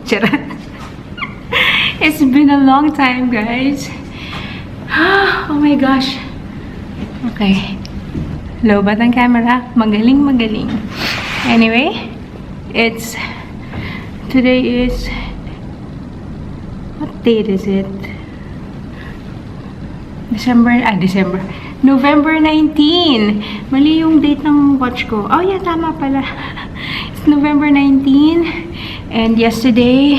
Charot. It's been a long time, guys. Oh my gosh. Okay. Lobat ang camera. Magaling, magaling. Anyway, today is, what date is it? November 19. Mali yung date ng watch ko. Oh yeah, tama pala. It's November 19. And yesterday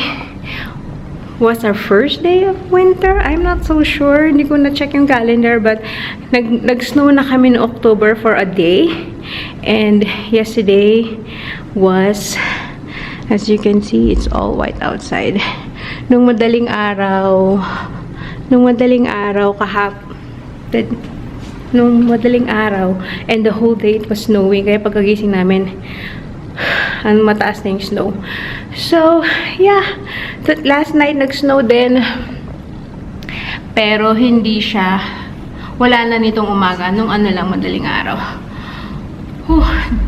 was our first day of winter. I'm not so sure. Hindi ko na-check yung calendar. But nag-snow na kami in October for a day. And yesterday was, as you can see, it's all white outside. Nung madaling araw and the whole day it was snowing, kaya pagkagising namin ang mataas na yung snow. So yeah, last night nag-snow din, pero hindi siya, wala na nitong umaga, nung ano lang, madaling araw.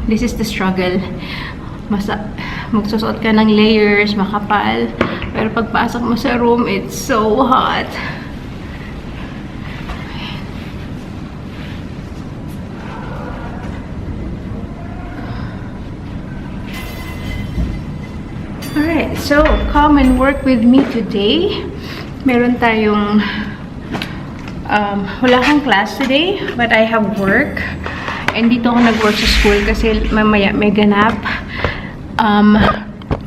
This is the struggle. Magsusuot ka ng layers, makapal, pero pagpasok mo sa room, it's so hot. Alright, so come and work with me today. Meron tayong wala kang class today, but I have work. And dito ako nag-work sa school kasi mamaya may ganap.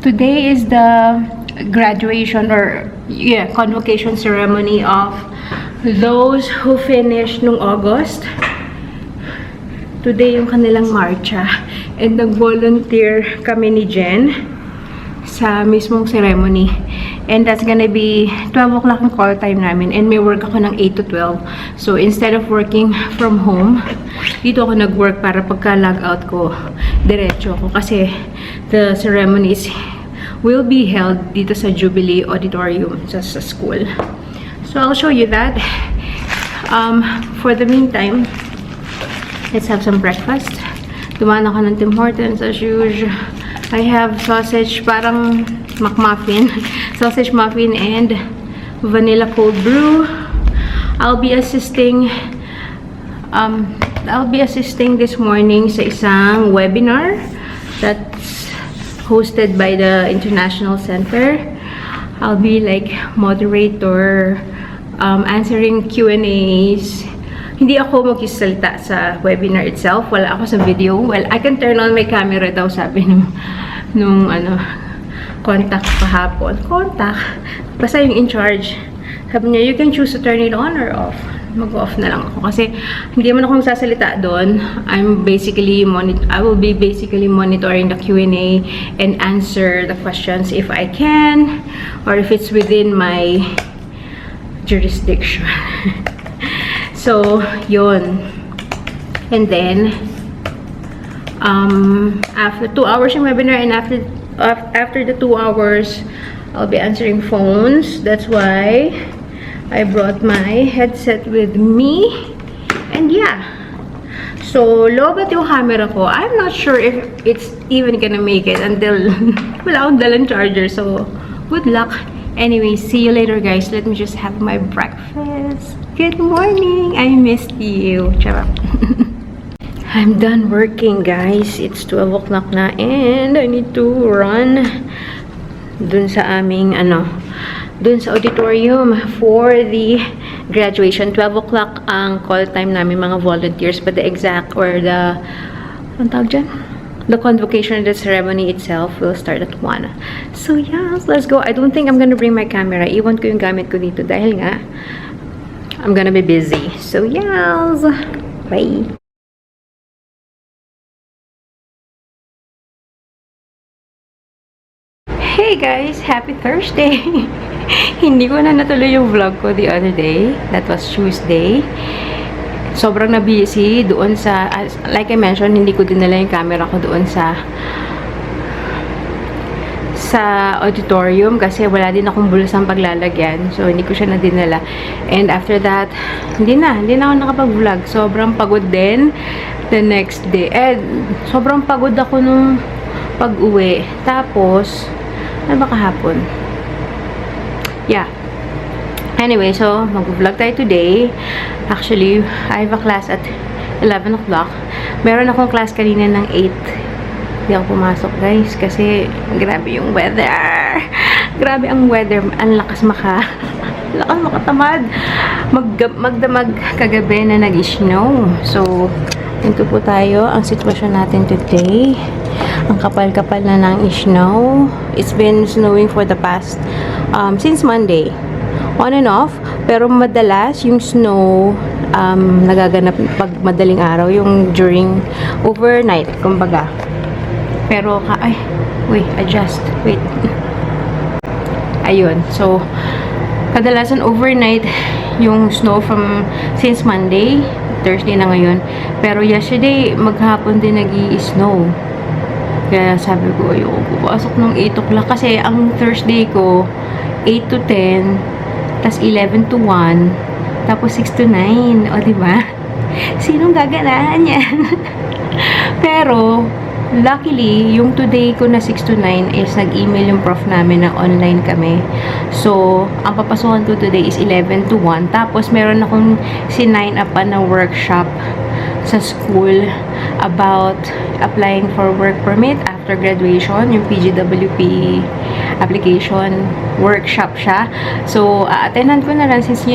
Today is the graduation or convocation ceremony of those who finished nung August. Today yung kanilang marcha. And nag-volunteer kami ni Jen sa mismong ceremony. And that's gonna be 12 o'clock ang call time namin. And may work ako ng 8 to 12. So, instead of working from home, dito ako nag-work para pagka-log out ko, diretso ako. Kasi the ceremonies will be held dito sa Jubilee Auditorium sa school. So, I'll show you that. For the meantime, let's have some breakfast. Dumaan ako ng Tim Hortons as usual. I have sausage, parang McMuffin, sausage muffin and vanilla cold brew. I'll be assisting this morning sa isang webinar that's hosted by the International Center. I'll be like moderator, answering Q&As. Hindi ako magkisalita sa webinar itself. Wala ako sa video. Well, I can turn on my camera daw, sabi nung contact kahapon. Contact? Basta yung in charge. Sabi niya, you can choose to turn it on or off. Mag-off na lang ako. Kasi hindi man ako magsasalita doon. I will be basically monitoring the Q&A and answer the questions if I can or if it's within my jurisdiction. So, yun. And then, after 2 hours yung webinar, and after the 2 hours, I'll be answering phones. That's why I brought my headset with me. And yeah. So, lobat yung camera ko. I'm not sure if it's even gonna make it until wala akong dalang charger. So, good luck. Anyway, see you later, guys. Let me just have my breakfast. Good morning! I missed you. Charot. I'm done working, guys. It's 12 o'clock na and I need to run dun sa aming, dun sa auditorium for the graduation. 12 o'clock ang call time namin, mga volunteers, but the exact or the, anong tawag dyan? The convocation of the ceremony itself will start at 1. So, yes, let's go. I don't think I'm gonna bring my camera. Iwan ko yung gamit ko dito dahil nga I'm gonna be busy. So, yes. Bye. Hey guys! Happy Thursday! Hindi ko na natuloy yung vlog ko the other day. That was Tuesday. Sobrang na-busy doon sa, like I mentioned, hindi ko dinala yung camera ko doon sa auditorium kasi wala din akong bulusang paglalagyan. So, hindi ko siya nadinala. And after that, hindi na ako nakapag-vlog. Sobrang pagod din the next day. And sobrang pagod ako nung pag-uwi. Tapos, ano ba kahapon? yeah. Anyway, so, mag-vlog tayo today. Actually, I have a class at 11 o'clock. Meron akong class kanina ng 8. Hindi ako pumasok, guys, kasi grabe yung weather. Grabe ang weather. Ang lakas makatamad. Magdamag kagabi na nag-snow. So, ito po tayo. Ang sitwasyon natin today. Ang kapal-kapal na ng snow. It's been snowing for the past, since Monday. On and off, pero madalas yung snow nagaganap pag madaling araw, yung during overnight, kumbaga. Pero wait. Ayun, so kadalasan overnight yung snow since Monday, Thursday na ngayon. Pero yesterday, maghapon din nag-i-snow. Kaya sabi ko, ayoko pupasok ng 8 o'clock kasi ang Thursday ko 8 to 10, tas 11 to 1, tapos 6 to 9. O, diba? Sinong gaganahan yan? Pero, luckily, yung today ko na 6 to 9 is nag-email yung prof namin na online kami. So, ang papasukan ko today is 11 to 1. Tapos, meron akong sinign up na workshop sa school about applying for work permit after graduation, yung PGWP application workshop siya. So, attendan ko na lang since,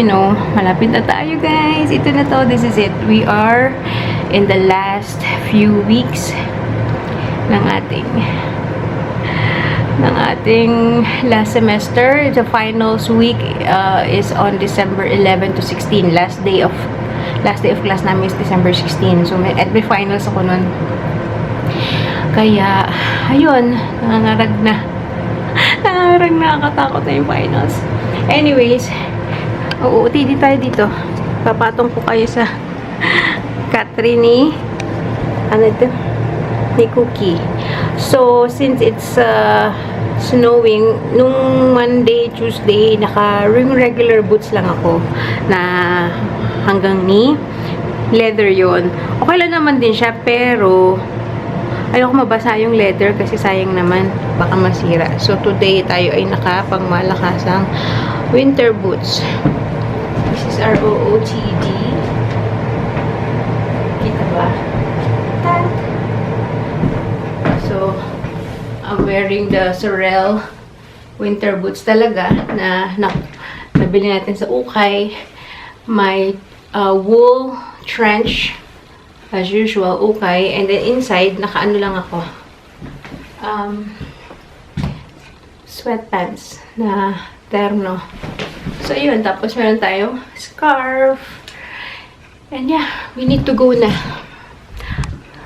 malapit na tayo, guys. Ito na to. This is it. We are in the last few weeks ng ating last semester. The finals week is on December 11 to 16. Last day of class namin is December 16. So, may finals ako nun. Kaya, ayun, nakakatakot na yung finals. Anyways, OOTD tayo dito. Papatong po kayo sa Catherine ni Cookie. So, since it's snowing, nung Monday, Tuesday, regular boots lang ako na hanggang knee. Leather yon. Okay lang naman din siya, pero ayoko mabasa yung leather kasi sayang naman, baka masira. So, today tayo ay nakapangmalakasang winter boots. This is our OOTD. Kita ba? So, I'm wearing the Sorel winter boots talaga na nabili natin sa Ukay. My wool trench as usual, okay. And then inside, nakaano lang ako. Sweatpants na terno. So, yun. Tapos, meron tayong scarf. And yeah, we need to go na.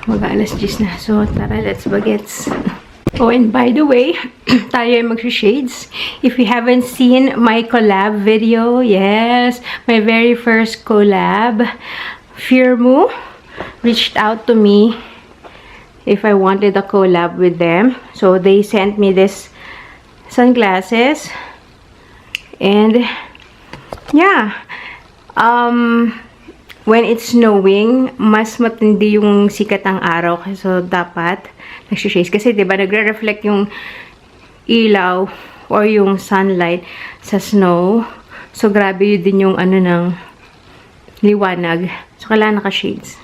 Mag-alas 10 na. So, tara, let's bagets. Oh, and by the way, tayo ay mag-shades. If you haven't seen my collab video, yes, my very first collab, Firmu reached out to me if I wanted a collab with them. So, they sent me this sunglasses. And, yeah. When it's snowing, mas matindi yung sikat ng araw. So, dapat nag-shades. Kasi, diba, nagre-reflect yung ilaw or yung sunlight sa snow. So, grabe yun din yung ng liwanag. So, kailangan naka-shades.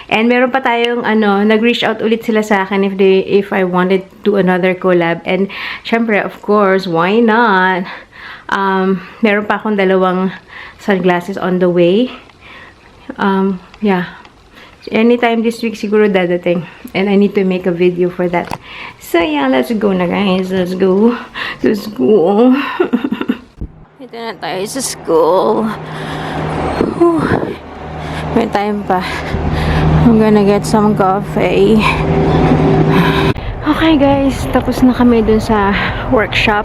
And meron pa tayong nag-reach out ulit sila sa akin if I wanted to another collab. And syempre, of course, why not? Meron pa akong dalawang sunglasses on the way. Yeah. Anytime this week siguro dadating. And I need to make a video for that. So yeah, let's go na, guys. Let's go to school. Ito na tayo sa school. Whew. May time pa. I'm gonna get some coffee. Okay, guys. Tapos na kami dun sa workshop.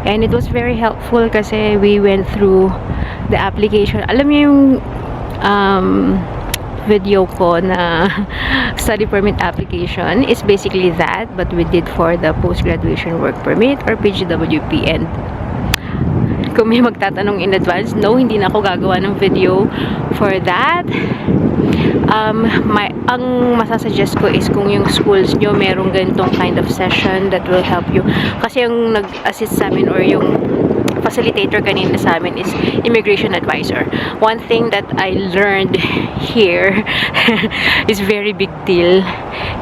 And it was very helpful kasi we went through the application. Alam niyo yung video ko na study permit application is basically that, but we did for the post-graduation work permit or PGWP. And kung may magtatanong in advance, no, hindi na ako gagawa ng video for that. Ang masasuggest ko is kung yung schools nyo merong ganitong kind of session that will help you. Kasi yung nag-assist sa amin or yung facilitator kanina sa amin is immigration advisor. One thing that I learned here is very big deal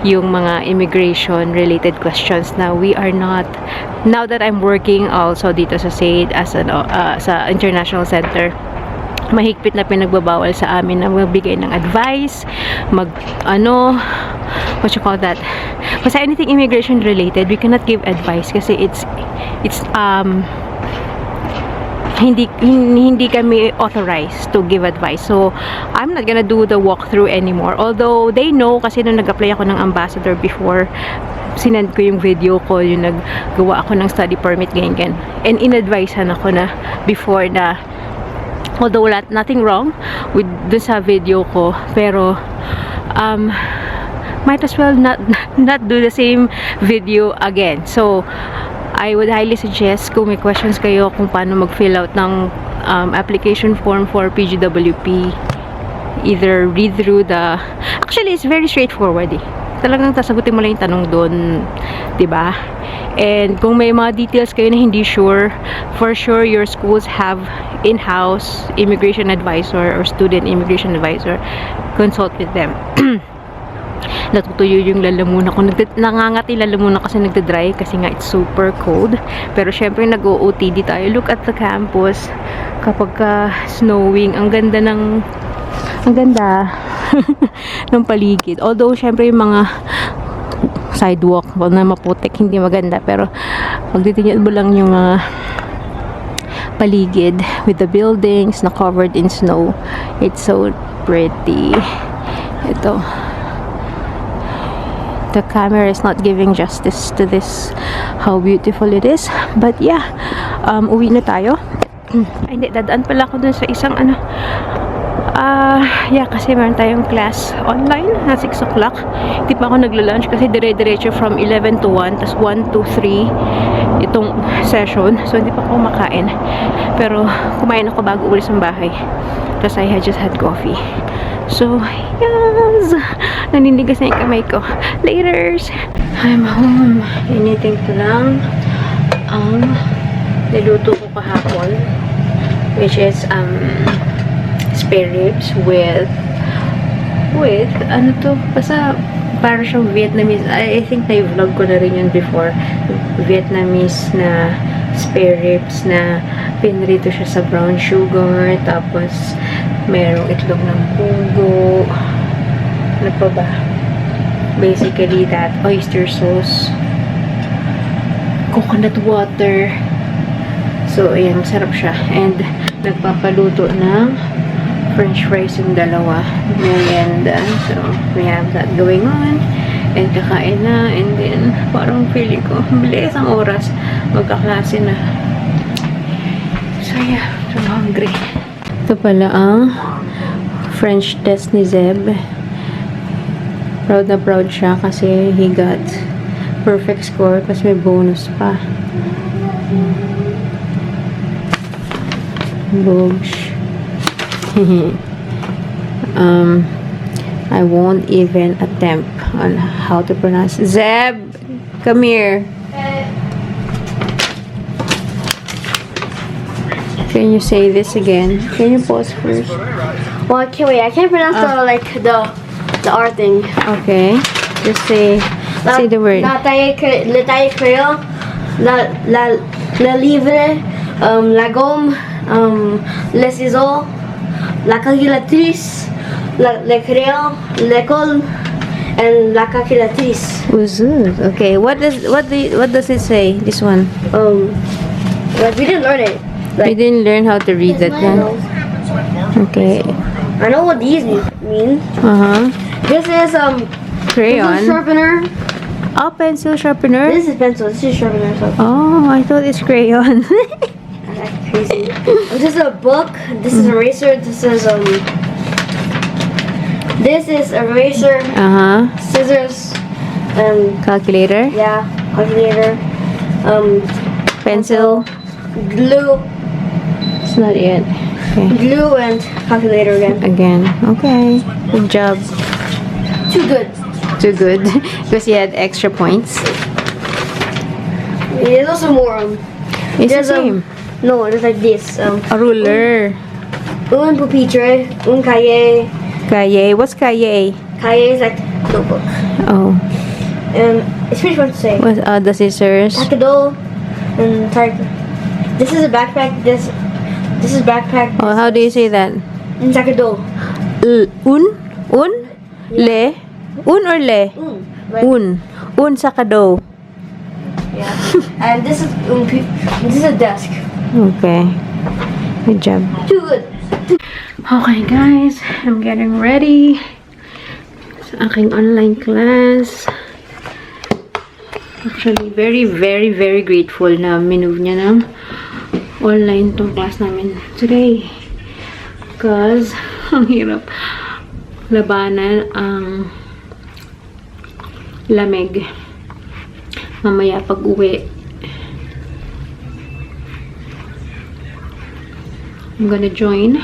yung mga immigration related questions. Now we are not, now that I'm working also dito sa SAID as sa International Center, mahigpit na pinagbabawal sa amin na magbigay ng advice, what you call that, basta anything immigration related, we cannot give advice kasi it's hindi kami authorized to give advice. So I'm not gonna do the walkthrough anymore, although they know kasi nung nag-apply ako ng ambassador before, sinend ko yung video ko, yung naggawa ako ng study permit, ganyan, and in-advisean ako na before na, although nothing wrong with dun sa video ko, pero might as well not do the same video again. So I would highly suggest, kung may questions kayo kung paano mag-fill out ng application form for PGWP, either read through actually it's very straightforward eh. Talagang sasagutin mo lang yung tanong doon, 'di ba? And kung may mga details kayo na hindi sure, for sure your schools have in-house immigration advisor or student immigration advisor. Consult with them. Natutuyo yung lalamunan ko. Nangangati lalamunan kasi nagda-dry kasi nga it's super cold. Pero syempre nag-OOTD tayo. Look at the campus. Kapag snowing, ang ganda ng ng paligid. Although syempre yung mga sidewalk na maputik, hindi maganda. Pero pag titingnan mo lang yung paligid with the buildings na covered in snow, it's so pretty. Ito, the camera is not giving justice to this, how beautiful it is. But yeah, uwi na tayo. Ay, hindi, dadaan pala ako dun sa isang yeah, kasi meron tayong class online na 6 o'clock. Hindi pa ako nagla-lunch kasi dire-diretso from 11 to 1, tas 1 to 3 itong session. So, hindi pa ako makain. Pero, kumain ako bago ulit sa bahay. Tapos, I had just had coffee. So, yes! Naninigas na yung kamay ko. Laters! I'm home. Initing ko lang ang niluto ko kahapon, which is, spare ribs with ano to, basta para siyang Vietnamese. I think na-vlog ko na rin yun before. Vietnamese na spare ribs na pinrito siya sa brown sugar, tapos merong itlog ng pugo, ano pa ba, basically that, oyster sauce, coconut water. So ayan, masarap siya. And nagpapaluto ng french fries yung dalawa, merienda. So we have that going on, and kakain na, and then parang feeling ko bilis ang oras, magkaklase na. So yeah, I'm hungry. Ito pala ang French test ni Zeb. Proud na proud siya kasi he got perfect score, kasi may bonus pa. Bogs. I won't even attempt on how to pronounce. Zeb, come here. Can you say this again? Can you pause first? Well, I can't wait. I can't pronounce the R thing. Okay. Just say the word. La taille créole, la livre, la gomme, le ciseau, la calculatrice, le crayon, l'école, and la calculatrice. Uzuz. Okay. What does it say? This one. Like we didn't learn it. We didn't learn how to read that one. Okay. I know what these mean. This is Crayon. pencil sharpener. Oh, pencil sharpener. This is pencil. This is sharpener. So Oh, I thought it's crayon. that's crazy. This is a book. This is eraser. This is eraser, scissors, Calculator. yeah, calculator, Pencil. glue, It's not yet. Okay. glue, and calculator again. Okay. Good job. Too good. Too good. Because you had extra points. There's also more. It's the There's same. No, it's like this. A ruler. Un pupitre, un cahier. Kaye. What's kaye? Cahier is like notebook. Oh. And it's pretty fun to say. What's the scissors? Takado and this is a backpack. This is backpack. Oh, how do you say that? And takado. Un? Le? Un or le? Like, Un sakado. yeah. And this is this is a desk. Okay. Good job. Too good. Okay guys, I'm getting ready sa aking online class. Actually, very grateful na minove niya ng online tong class namin today. Because, ang hirap labanan ang lamig. Mamaya pag uwi, I'm gonna join.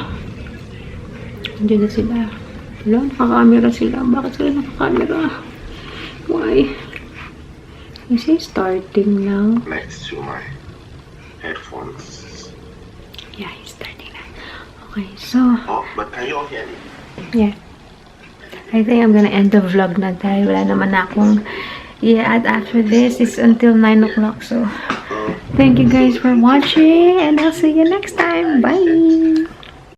Andiyan na sila. Wala, nakakamera sila. Bakit sila nakakamera? Why? Is he starting now? Next to my headphones. Yeah, he's starting now. Okay, so, Oh, but can you all hear me? yeah. I think I'm gonna end the vlog na dahil wala naman akong i-add after this. It's until 9 o'clock, so thank you guys for watching and I'll see you next time. Bye!